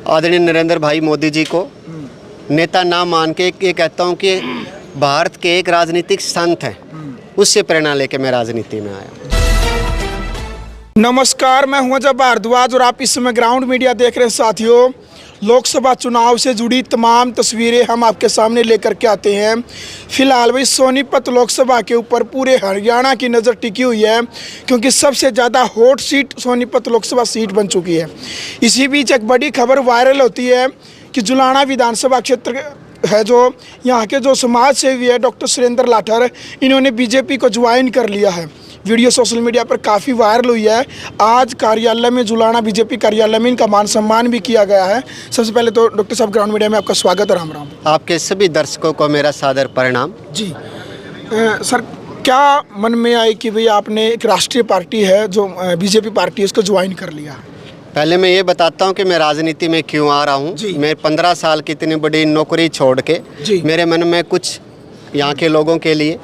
आदरणीय नरेंद्र भाई मोदी जी को नेता ना मान के ये कहता हूँ कि भारत के एक राजनीतिक संत हैं, उससे प्रेरणा लेके मैं राजनीति में आया। नमस्कार, मैं हूं अजय भारद्वाज और आप इस समय ग्राउंड मीडिया देख रहे हैं। साथियों, लोकसभा चुनाव से जुड़ी तमाम तस्वीरें हम आपके सामने लेकर के आते हैं। फिलहाल भाई सोनीपत लोकसभा के ऊपर पूरे हरियाणा की नज़र टिकी हुई है, क्योंकि सबसे ज़्यादा hot seat Sonipat Lok Sabha seat बन चुकी है। इसी बीच एक बड़ी खबर वायरल होती है कि जुलाना विधानसभा क्षेत्र है, जो यहाँ के जो समाज सेवी है डॉक्टर सुरेंद्र लाठर, इन्होंने बीजेपी को ज्वाइन कर लिया है। वीडियो सोशल मीडिया पर काफ़ी वायरल हुई है। आज कार्यालय में, जुलाना बीजेपी कार्यालय में इनका मान सम्मान भी किया गया है। सबसे पहले तो डॉक्टर साहब, ग्राउंड मीडिया में आपका स्वागत और राम राम। आपके सभी दर्शकों को मेरा सादर प्रणाम। जी सर, क्या मन में आई कि भाई आपने एक राष्ट्रीय पार्टी है जो बीजेपी पार्टी है, उसको ज्वाइन कर लिया? पहले मैं ये बताता हूँ कि मैं राजनीति में क्यों आ रहा हूँ। मैं 15 साल की इतनी बड़ी नौकरी छोड़ के मेरे मन में कुछ यहाँ के लोगों के लिए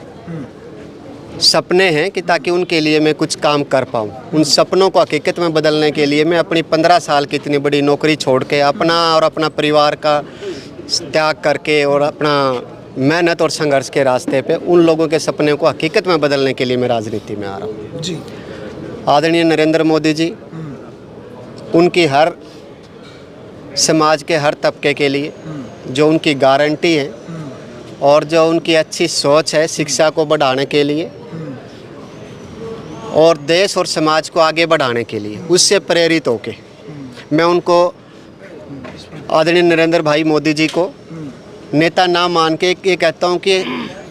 सपने हैं कि ताकि उनके लिए मैं कुछ काम कर पाऊँ। उन सपनों को हकीकत में बदलने के लिए मैं अपनी 15 साल की इतनी बड़ी नौकरी छोड़ के अपना परिवार का त्याग करके और अपना मेहनत और संघर्ष के रास्ते पे उन लोगों के सपने को हकीकत में बदलने के लिए मैं राजनीति में आ रहा हूँ। जी, आदरणीय नरेंद्र मोदी जी, उनकी हर समाज के हर तबके के लिए जो उनकी गारंटी है और जो उनकी अच्छी सोच है शिक्षा को बढ़ाने के लिए और देश और समाज को आगे बढ़ाने के लिए, उससे प्रेरित होके मैं उनको, आदरणीय नरेंद्र भाई मोदी जी को नेता ना मान के ये कहता हूँ कि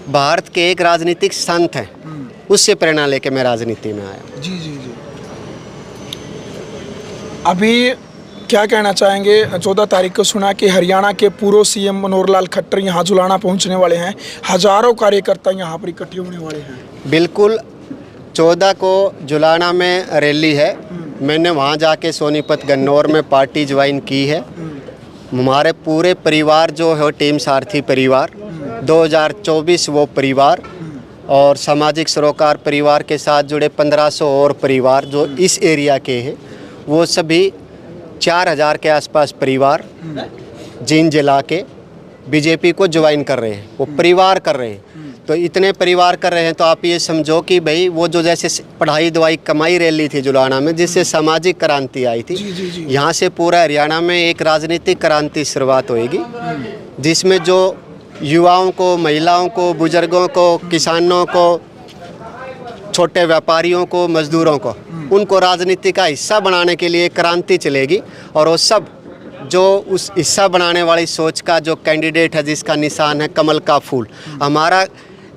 भारत के एक राजनीतिक संत हैं, उससे प्रेरणा लेके मैं राजनीति में आया। जी जी जी। अभी क्या कहना चाहेंगे? 14 तारीख को सुना कि हरियाणा के पूर्व सीएम मनोहर लाल खट्टर यहाँ जुलाना पहुँचने वाले हैं। हजारों कार्यकर्ता यहाँ पर इकट्ठे होने वाले हैं। बिल्कुल, 14 को जुलाना में रैली है। मैंने वहाँ जाके सोनीपत गन्नौर में पार्टी ज्वाइन की है। हमारे पूरे परिवार जो है टीम सारथी परिवार 2024 वो परिवार और सामाजिक सरोकार परिवार के साथ जुड़े 1500 और परिवार जो इस एरिया के हैं, वो सभी 4000 के आसपास परिवार जींद जिला के बीजेपी को ज्वाइन कर रहे हैं। वो परिवार कर रहे हैं। तो इतने परिवार कर रहे हैं तो आप ये समझो कि भाई वो जो जैसे पढ़ाई दवाई कमाई रैली थी जुलाना में, जिससे सामाजिक क्रांति आई थी, यहाँ से पूरा हरियाणा में एक राजनीतिक क्रांति शुरुआत होएगी, जिसमें जो युवाओं को, महिलाओं को, बुजुर्गों को, किसानों को, छोटे व्यापारियों को, मजदूरों को, उनको राजनीति का हिस्सा बनाने के लिए क्रांति चलेगी। और वो सब जो उस हिस्सा बनाने वाली सोच का जो कैंडिडेट है, जिसका निशान है कमल का फूल, हमारा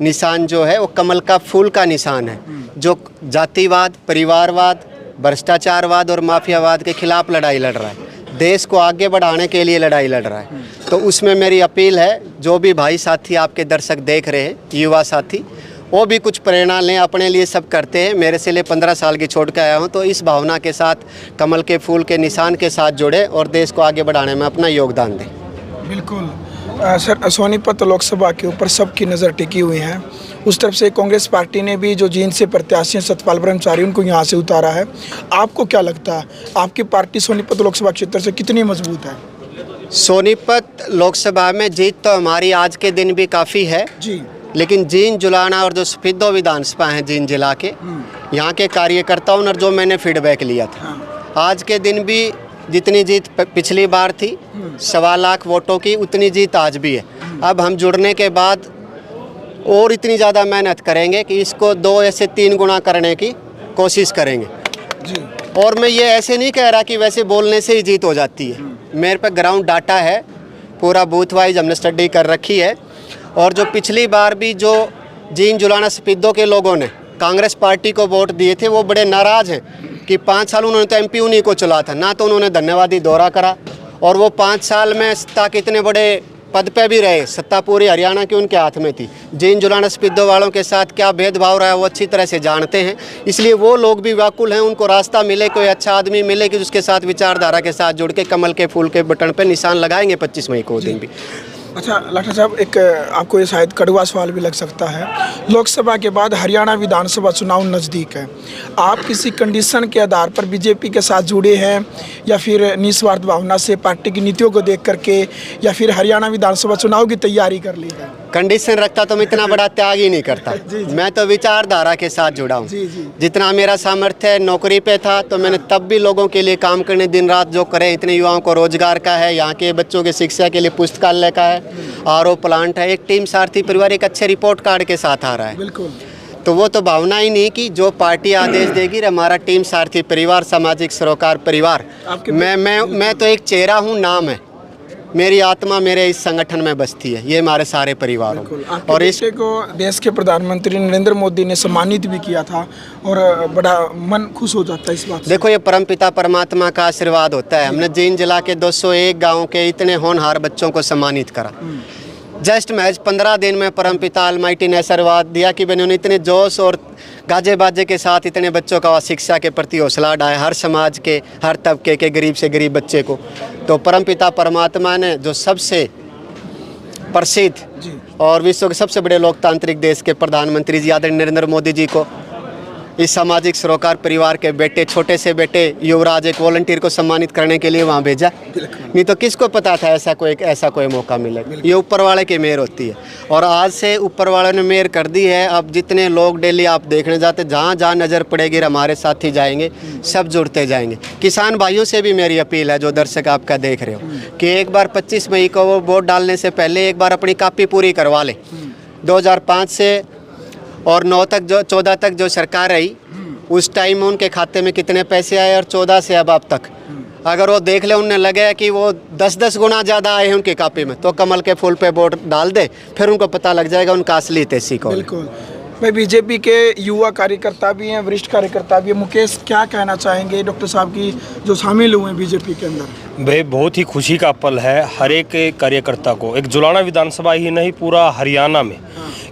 निशान जो है वो कमल का फूल का निशान है, जो जातिवाद, परिवारवाद, भ्रष्टाचारवाद और माफियावाद के खिलाफ लड़ाई लड़ रहा है, देश को आगे बढ़ाने के लिए लड़ाई लड़ रहा है। तो उसमें मेरी अपील है, जो भी भाई साथी आपके दर्शक देख रहे हैं, युवा साथी, वो भी कुछ प्रेरणा लें। अपने लिए सब करते हैं, मेरे से लिए 15 साल की छोड़ के आया हूँ, तो इस भावना के साथ कमल के फूल के निशान के साथ जुड़े और देश को आगे बढ़ाने में अपना योगदान दें। बिल्कुल सर, सोनीपत लोकसभा के ऊपर सबकी नज़र टिकी हुई है। उस तरफ से कांग्रेस पार्टी ने भी जो जींद से प्रत्याशी सतपाल ब्रह्मचारी, उनको यहाँ से उतारा है। आपको क्या लगता है, आपकी पार्टी सोनीपत लोकसभा क्षेत्र से कितनी मजबूत है? सोनीपत लोकसभा में जीत तो हमारी आज के दिन भी काफ़ी है जी, लेकिन जींद जुलाना और जो सफिद्दो विधानसभा हैं जींद जिला के, यहाँ के कार्यकर्ताओं ने जो मैंने फीडबैक लिया था, आज के दिन भी जितनी जीत पिछली बार थी 1.25 लाख वोटों की, उतनी जीत आज भी है। अब हम जुड़ने के बाद और इतनी ज़्यादा मेहनत करेंगे कि इसको 2 से 3 गुना करने की कोशिश करेंगे जी। और मैं ये ऐसे नहीं कह रहा कि वैसे बोलने से ही जीत हो जाती है। मेरे पे ग्राउंड डाटा है, पूरा बूथ वाइज हमने स्टडी कर रखी है। और जो पिछली बार भी जो जींद जुलाना सफिद्दो के लोगों ने कांग्रेस पार्टी को वोट दिए थे, वो बड़े नाराज़ हैं कि 5 साल उन्होंने तो एमपी उन्हीं को चला था, ना तो उन्होंने धन्यवादी दौरा करा, और वो 5 साल में सत्ता के इतने बड़े पद पे भी रहे, सत्ता पूरी हरियाणा की उनके हाथ में थी। जींद जुलाना सफिद्दो वालों के साथ क्या भेदभाव रहा है वो अच्छी तरह से जानते हैं, इसलिए वो लोग भी व्याकुल हैं, उनको रास्ता मिले, कोई अच्छा आदमी मिले कि उसके साथ विचारधारा के साथ जुड़ के कमल के फूल के बटन पे निशान लगाएंगे 25 मई को दिन भी। अच्छा लाठा साहब, एक आपको ये शायद कड़वा सवाल भी लग सकता है। लोकसभा के बाद हरियाणा विधानसभा चुनाव नज़दीक है। आप किसी कंडीशन के आधार पर बीजेपी के साथ जुड़े हैं, या फिर निस्वार्थ भावना से पार्टी की नीतियों को देख करके, या फिर हरियाणा विधानसभा चुनाव की तैयारी कर ली है? कंडीशन रखता तो मैं इतना बड़ा त्याग ही नहीं करता। मैं तो विचारधारा के साथ जुड़ा हूँ। जितना मेरा सामर्थ्य है, नौकरी पे था तो मैंने तब भी लोगों के लिए काम करने, दिन रात जो करें, इतने युवाओं को रोजगार का है, यहाँ के बच्चों के शिक्षा के लिए पुस्तकालय का है, आरओ प्लांट है, एक टीम सारथी परिवार एक अच्छे रिपोर्ट कार्ड के साथ आ रहा है। बिल्कुल। तो वो तो भावना ही नहीं कि जो पार्टी आदेश देगी, हमारा टीम सारथी परिवार, सामाजिक सरोकार परिवार, मैं तो एक चेहरा हूँ, नाम है, मेरी आत्मा मेरे इस संगठन में बसती है, ये हमारे सारे परिवार हैं। और इसे को देश के प्रधानमंत्री नरेंद्र मोदी ने सम्मानित भी किया था, और बड़ा मन खुश हो जाता है इस बात से। देखो, ये परमपिता परमात्मा का आशीर्वाद होता है। हमने जींद जिला के 201 गाँव के इतने होनहार बच्चों को सम्मानित करा। जस्ट महज 15 दिन में परमपिता अलमाइटी ने आशीर्वाद दिया कि उन्होंने इतने जोश और गाजे बाजे के साथ इतने बच्चों का शिक्षा के प्रति हौसला बढ़ाया, हर समाज के, हर तबके के गरीब से गरीब बच्चे को। तो परमपिता परमात्मा ने जो सबसे प्रसिद्ध और विश्व के सबसे बड़े लोकतांत्रिक देश के प्रधानमंत्री जी आदरणीय नरेंद्र मोदी जी को, इस सामाजिक सरोकार परिवार के बेटे, छोटे से बेटे युवराज, एक वॉलंटियर को सम्मानित करने के लिए वहाँ भेजा। नहीं तो किसको पता था ऐसा कोई मौका मिलेगा। ये ऊपर वाले की मेहर होती है, और आज से ऊपर वाले ने मेहर कर दी है। अब जितने लोग डेली आप देखने जाते, जहाँ जहाँ नज़र पड़ेगी हमारे साथी जाएंगे, सब जुड़ते जाएंगे। किसान भाइयों से भी मेरी अपील है, जो दर्शक आपका देख रहे हो, कि एक बार 25 मई को वो वोट डालने से पहले एक बार अपनी कापी पूरी करवा ले। 2005 से और 9 तक, जो 14 तक जो सरकार रही, उस टाइम में उनके खाते में कितने पैसे आए, और 14 से अब तक अगर वो देख ले, उन्हें लगे कि वो 10-10 गुना ज़्यादा आए हैं उनकी कापी में, तो कमल के फूल पे वोट डाल दे, फिर उनको पता लग जाएगा उनका असली तेसी कौन। बिल्कुल। भाई, बीजेपी के युवा कार्यकर्ता भी हैं, वरिष्ठ कार्यकर्ता भी हैं। मुकेश, क्या कहना चाहेंगे डॉक्टर साहब की जो शामिल हुए हैं बीजेपी के अंदर? भाई, बहुत ही खुशी का पल है हर एक कार्यकर्ता को, एक जुलाना विधानसभा ही नहीं, पूरा हरियाणा में।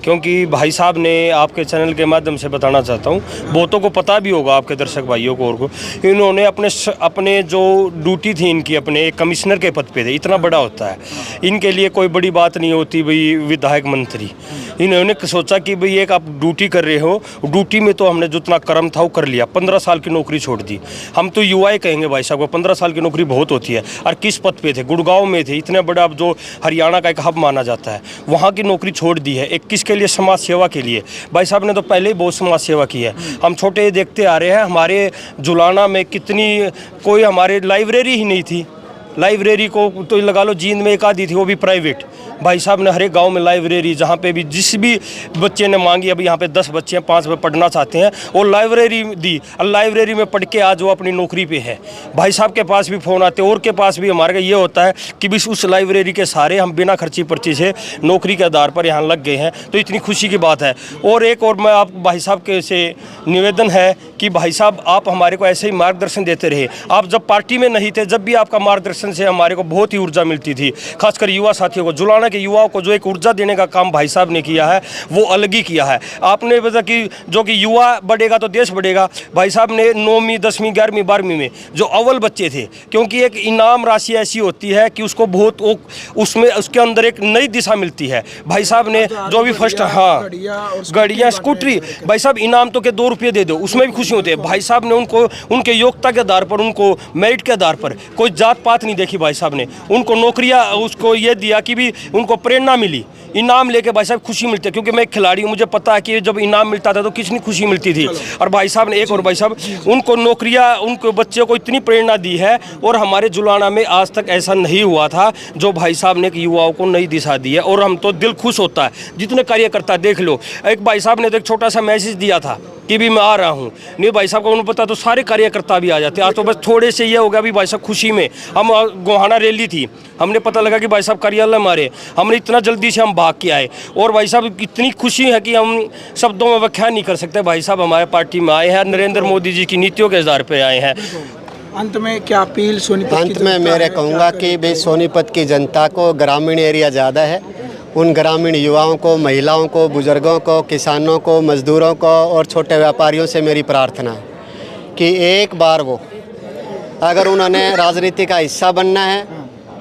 क्योंकि भाई साहब ने, आपके चैनल के माध्यम से बताना चाहता हूँ, बहुतों को पता भी होगा, आपके दर्शक भाइयों को और को, इन्होंने अपने जो ड्यूटी थी इनकी, अपने एक कमिश्नर के पद पे थे। इतना बड़ा होता है, इनके लिए कोई बड़ी बात नहीं होती भाई विधायक मंत्री। इन्होंने सोचा कि भाई एक आप ड्यूटी कर रहे हो, ड्यूटी में तो हमने जितना कर्म था वो कर लिया, 15 साल की नौकरी छोड़ दी। हम तो युवा ही कहेंगे भाई साहब को, 15 साल की नौकरी बहुत होती है। और किस पद पे थे? गुड़गांव में थे, इतने बड़ा जो हरियाणा का एक हब माना जाता है, वहाँ की नौकरी छोड़ दी है। एक किसके लिए? समाज सेवा के लिए। भाई साहब ने तो पहले ही बहुत समाज सेवा की है। हम छोटे देखते आ रहे हैं, हमारे जुलाना में कितनी, कोई हमारे लाइब्रेरी ही नहीं थी। लाइब्रेरी को तो लगा लो जींद में एक आधी थी, वो भी प्राइवेट। भाई साहब ने हर एक गांव में लाइब्रेरी, जहाँ पे भी जिस भी बच्चे ने मांगी, अभी यहाँ पे 10 बच्चे हैं, 5 में पढ़ना चाहते हैं, वो लाइब्रेरी दी। और लाइब्रेरी में पढ़ के आज वो अपनी नौकरी पे है। भाई साहब के पास भी फ़ोन आते हैं, और के पास भी हमारे ये होता है कि भी उस लाइब्रेरी के सारे हम बिना खर्ची पर्ची से नौकरी के आधार पर यहाँ लग गए हैं। तो इतनी खुशी की बात है। और एक और मैं आप भाई साहब के से निवेदन है कि भाई साहब आप हमारे को ऐसे ही मार्गदर्शन देते रहे। आप जब पार्टी में नहीं थे, जब भी आपका मार्गदर्शन से हमारे को बहुत ही ऊर्जा मिलती थी, खासकर युवा साथियों को, जुलाना के युवाओं को जो एक ऊर्जा देने का काम भाई साहब ने किया है, वो अलग ही किया है। आपने बताया कि जो कि युवा बढ़ेगा तो देश बढ़ेगा। भाई साहब ने 9वीं 10वीं 11वीं 12वीं में जो अव्वल बच्चे थे, क्योंकि एक इनाम राशि ऐसी होती है कि उसको बहुत उसमें उसके अंदर एक नई दिशा मिलती है। भाई साहब ने जो भी फर्स्ट, हाँ, गाड़ियाँ, स्कूटरी, भाई साहब इनाम तो के 2 रुपये दे दो, उसमें भी खुशी होती है। भाई साहब ने उनको उनके योग्यता के आधार पर, उनको मेरिट के आधार पर, कोई जात पात नहीं देखी। भाई साहब ने उनको नौकरियां, उसको ये दिया कि भी उनको प्रेरणा मिली। इनाम लेके भाई साहब खुशी मिलती है, क्योंकि मैं एक खिलाड़ी हूँ, मुझे पता है कि जब इनाम मिलता था तो कितनी खुशी मिलती थी। और भाई साहब ने एक और भाई साहब उनको नौकरियां, उनको बच्चों को इतनी प्रेरणा दी है। और हमारे जुलाना में आज तक ऐसा नहीं हुआ था जो भाई साहब ने युवाओं को नई दिशा दी है। और हम तो दिल खुश होता है, जितने कार्यकर्ता देख लो। एक भाई साहब ने तो एक छोटा सा मैसेज दिया था कि भी मैं आ रहा हूँ, नहीं भाई साहब को उन्हें पता, तो सारे कार्यकर्ता भी आ जाते। आज तो बस थोड़े से ये हो गया भी भाई साहब खुशी में, हम गोहाना रैली थी, हमने पता लगा कि भाई साहब कार्यालय मारे, हमने इतना जल्दी से हम भाग के आए। और भाई साहब इतनी खुशी है कि हम शब्दों में व्याख्या नहीं कर सकते। भाई साहब हमारे पार्टी में आए हैं, नरेंद्र मोदी जी की नीतियों के आधार पर आए हैं। अंत में क्या अपील सोनीपत की? अंत में मेरे कहूँगा कि भाई सोनीपत की जनता को, ग्रामीण एरिया ज़्यादा है, उन ग्रामीण युवाओं को, महिलाओं को, बुजुर्गों को, किसानों को, मजदूरों को और छोटे व्यापारियों से मेरी प्रार्थना है कि एक बार वो, अगर उन्होंने राजनीति का हिस्सा बनना है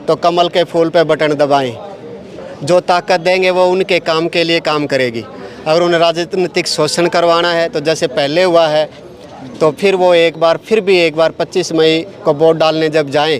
तो कमल के फूल पे बटन दबाएं। जो ताकत देंगे वो उनके काम के लिए काम करेगी। अगर उन्हें राजनीतिक शोषण करवाना है तो जैसे पहले हुआ है, तो फिर वो फिर भी एक बार 25 मई को वोट डालने जब जाएं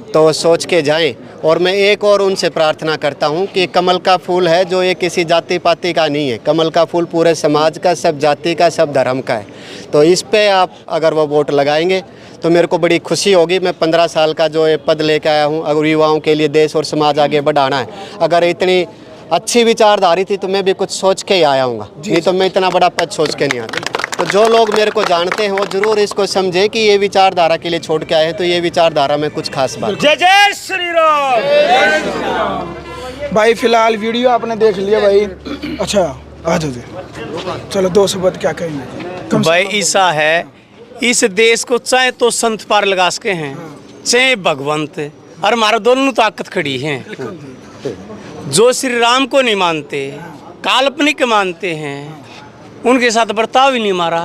तो वो सोच के जाएं। और मैं एक और उनसे प्रार्थना करता हूं कि कमल का फूल है जो ये किसी जाति पाति का नहीं है, कमल का फूल पूरे समाज का, सब जाति का, सब धर्म का है। तो इस पे आप अगर वो वोट लगाएंगे तो मेरे को बड़ी खुशी होगी। मैं 15 साल का जो ये पद लेके आया हूँ, अगर युवाओं के लिए देश और समाज आगे बढ़ाना है, अगर इतनी अच्छी विचारधारी थी तो मैं भी कुछ सोच के ही आया हूँगा, नहीं तो मैं इतना बड़ा पद सोच के नहीं आता। तो जो लोग मेरे को जानते हैं वो ज़रूर इसको समझे कि ये विचारधारा के लिए छोड़ के आए हैं, तो ये विचारधारा में कुछ खास बात। जय जय श्री राम। भाई फिलहाल वीडियो आपने देख लिया भाई। अच्छा आ जाओ, चलो 2 शब्द क्या कहेंगे भाई? ऐसा है, इस देश को चाहे तो संत पार लगा सके हैं, चाहे भगवंत, और हमारा दोनों ताकत खड़ी है। जो श्री राम को नहीं मानते, काल्पनिक मानते हैं, उनके साथ बर्ताव ही नहीं हमारा।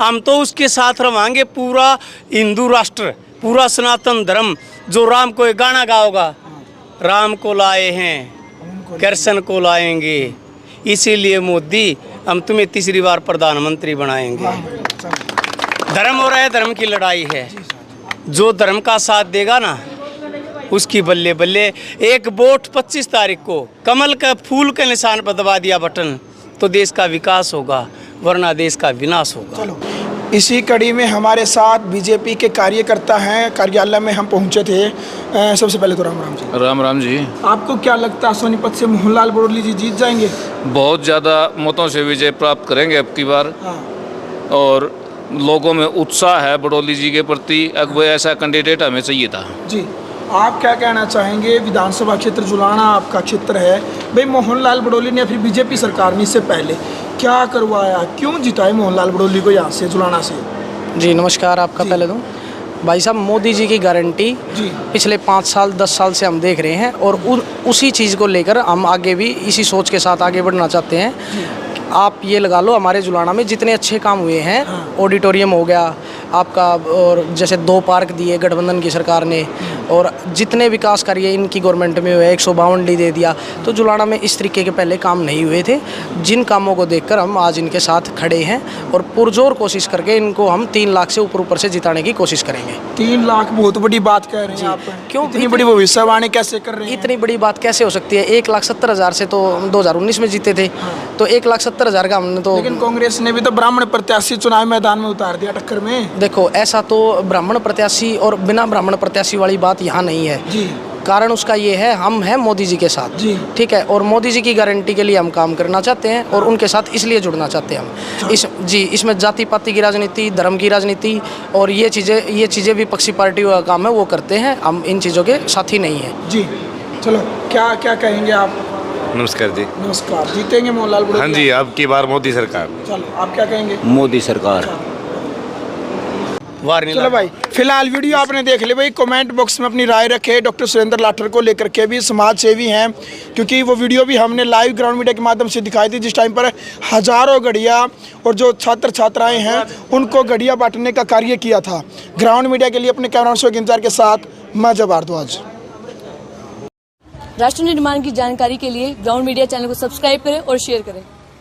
हम तो उसके साथ रवांगे। पूरा हिंदू राष्ट्र, पूरा सनातन धर्म जो राम को एक गाना गाओगा, राम को लाए हैं कृष्ण को लाएंगे, इसीलिए मोदी हम तुम्हें तीसरी बार प्रधानमंत्री बनाएंगे। धर्म हो रहा है, धर्म की लड़ाई है। जो धर्म का साथ देगा ना, उसकी बल्ले बल्ले। एक वोट 25 तारीख को कमल का फूल के निशान पर दबा दिया बटन, तो देश का विकास होगा, वरना देश का विनाश होगा। चलो, इसी कड़ी में हमारे साथ बीजेपी के कार्यकर्ता हैं। कार्यालय में हम पहुंचे थे। सबसे पहले तो राम राम जी। राम राम जी। आपको क्या लगता है सोनीपत से मोहनलाल बड़ोली जी जीत जाएंगे? बहुत ज़्यादा मतों से विजय प्राप्त करेंगे अब की बार। हाँ। और लोगों में उत्साह है बड़ोली जी के प्रति। अब वो ऐसा कैंडिडेट हमें चाहिए था जी। आप क्या कहना चाहेंगे? विधानसभा क्षेत्र जुलाना आपका क्षेत्र है भाई। मोहनलाल बड़ोली ने, फिर बीजेपी सरकार ने इससे पहले क्या करवाया, क्यों जिताए मोहनलाल बड़ोली को यहाँ से, जुलाना से? जी नमस्कार आपका। पहले तो भाई साहब, मोदी जी की गारंटी पिछले 5 साल 10 साल से हम देख रहे हैं, और उसी चीज़ को लेकर हम आगे भी इसी सोच के साथ आगे बढ़ना चाहते हैं। आप ये लगा लो, हमारे जुलाना में जितने अच्छे काम हुए हैं, ऑडिटोरियम हो गया आपका, और जैसे 2 पार्क दिए गठबंधन की सरकार ने, और जितने विकास कार्य इनकी गवर्नमेंट में हुए, 152 दे दिया। तो जुलाना में इस तरीके के पहले काम नहीं हुए थे, जिन कामों को देखकर हम आज इनके साथ खड़े हैं, और पुरजोर कोशिश करके इनको हम 3 लाख से ऊपर से जिताने की कोशिश करेंगे। 3 लाख बहुत बड़ी बात कह रहे हैं आप। क्यों इतनी बड़ी भविष्यवाणी कैसे कर रहे हैं? इतनी बड़ी बात कैसे हो सकती है? 1,70,000 से तो 2019 में जीते थे। तो 1,70,000 का हमने तो। लेकिन कांग्रेस ने भी तो ब्राह्मण प्रत्याशी चुनाव मैदान में उतार दिया टक्कर में। देखो, ऐसा तो ब्राह्मण प्रत्याशी और बिना ब्राह्मण प्रत्याशी वाली बात यहाँ नहीं है जी। कारण उसका ये है, हम हैं मोदी जी के साथ जी। ठीक है, और मोदी जी की गारंटी के लिए हम काम करना चाहते हैं, और उनके साथ इसलिए जुड़ना चाहते हैं हम। इसमें जाति पाति की राजनीति, धर्म की राजनीति और ये चीज़ें विपक्षी पार्टियों का काम है, वो करते हैं। हम इन चीज़ों के साथी नहीं हैं जी। चलो, क्या क्या कहेंगे आप? नमस्कार जी। नमस्कार। जीतेंगे मोहनलाल बड़ोली? हाँ जी, अब की बार मोदी सरकार। चलो, आप क्या कहेंगे? मोदी सरकार। चलो भाई, फिलहाल वीडियो आपने देख लिया भाई। कमेंट बॉक्स में अपनी राय रखे डॉक्टर सुरेंद्र लाठर को लेकर के, भी समाज सेवी हैं, क्योंकि वो वीडियो भी हमने लाइव ग्राउंड मीडिया के माध्यम से दिखाई थी, जिस टाइम पर हजारों घड़ियाँ और जो छात्र छात्राएं हैं उनको घड़ियाँ बांटने का कार्य किया था। ग्राउंड मीडिया के लिए अपने कैमरा शो इंतजार के साथ मैं जब भारद्वाज। राष्ट्र निर्माण की जानकारी के लिए ग्राउंड मीडिया चैनल को सब्सक्राइब करें और शेयर करें।